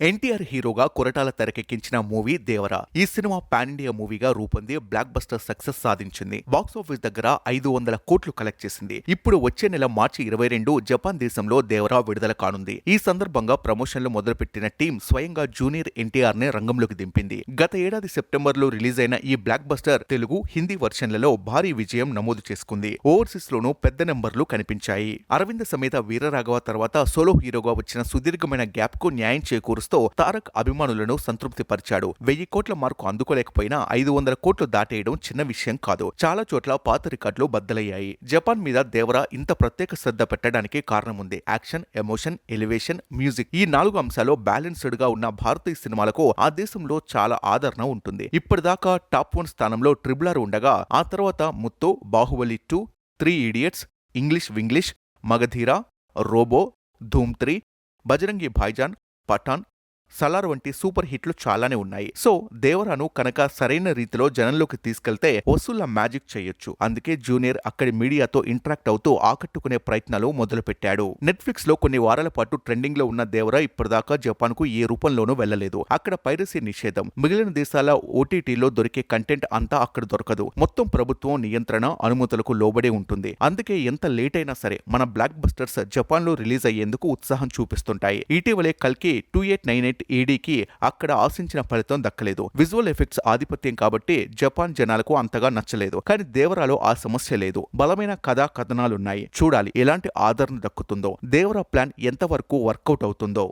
ఎన్టీఆర్ హీరోగా కొరటాల తెరకెక్కించిన మూవీ దేవర. ఈ సినిమా పాన్ ఇండియా మూవీగా రూపొంది బ్లాక్ బస్టర్ సక్సెస్ సాధించింది. బాక్సాఫీస్ దగ్గర 500 కోట్లు కలెక్ట్ చేసింది. ఇప్పుడు వచ్చే నెల మార్చి 22 జపాన్ దేశంలో దేవర విడుదల కానుంది. ఈ సందర్భంగా ప్రమోషన్లు మొదలుపెట్టిన టీం స్వయంగా జూనియర్ ఎన్టీఆర్ ని రంగంలోకి దింపింది. గత ఏడాది సెప్టెంబర్ లో రిలీజ్ అయిన ఈ బ్లాక్ బస్టర్ తెలుగు, హిందీ వర్షన్లలో భారీ విజయం నమోదు చేసుకుంది. ఓవర్సీస్ లోనూ పెద్ద నెంబర్లు కనిపించాయి. అరవింద సమేత వీరరాఘవ తర్వాత సోలో హీరోగా వచ్చిన సుదీర్ఘమైన గ్యాప్ కు న్యాయం చేకూరుస్తూ తారక్ అభిమానులను సంతృప్తి పరిచాడు. 1000 కోట్ల మార్కు అందుకోలేకపోయినా 500 కోట్లు దాటేయడం చిన్న విషయం కాదు. చాలా చోట్ల పాత రికార్డులు బద్దలయ్యాయి. జపాన్ మీద దేవర ఇంత ప్రత్యేక శ్రద్ధ పెట్టడానికి కారణముంది. యాక్షన్, ఎమోషన్, ఎలివేషన్, మ్యూజిక్ ఈ 4 అంశాలు బ్యాలెన్స్డ్ గా ఉన్న భారతీయ సినిమాలకు ఆ దేశంలో చాలా ఆదరణ ఉంటుంది. ఇప్పటిదాకా టాప్ 1 స్థానంలో RRR ఉండగా ఆ తర్వాత Muthu, Baahubali 2, 3 Idiots, English Vinglish, Magadheera, Robo, Dhoom 3, Bajrangi Bhaijaan, Pathan, Salaar వంటి సూపర్ హిట్లు చాలానే ఉన్నాయి. సో దేవరాను కనుక సరైన రీతిలో జనంలోకి తీసుకెళ్తే వసూళ్ల మ్యాజిక్ చేయొచ్చు. అందుకే జూనియర్ అక్కడి మీడియాతో ఇంటరాక్ట్ అవుతూ ఆకట్టుకునే ప్రయత్నాలు మొదలుపెట్టాడు. నెట్ఫ్లిక్స్ లో కొన్ని వారాల పాటు ట్రెండింగ్ లో ఉన్న దేవర ఇప్పటిదాకా జపాన్ కు ఏ రూపంలోనూ వెళ్లలేదు. అక్కడ పైరసీ నిషేధం. మిగిలిన దేశాల ఓటీటీలో దొరికే కంటెంట్ అంతా అక్కడ దొరకదు. మొత్తం ప్రభుత్వం నియంత్రణ, అనుమతులకు లోబడే ఉంటుంది. అందుకే ఎంత లేట్ అయినా సరే మన బ్లాక్ బస్టర్స్ జపాన్ లో రిలీజ్ అయ్యేందుకు ఉత్సాహం చూపిస్తుంటాయి. ఇటీవలే కల్కి 2898 ఏడీకి అక్కడ ఆశించిన ఫలితం దక్కలేదు. విజువల్ ఎఫెక్ట్స్ ఆధిపత్యం కాబట్టి జపాన్ జనాలకు అంతగా నచ్చలేదు. కానీ దేవరాలో ఆ సమస్య లేదు. బలమైన కథా కథనాలున్నాయి. చూడాలి ఎలాంటి ఆదరణ దక్కుతుందో, దేవరా ప్లాన్ ఎంతవరకు వర్కౌట్ అవుతుందో.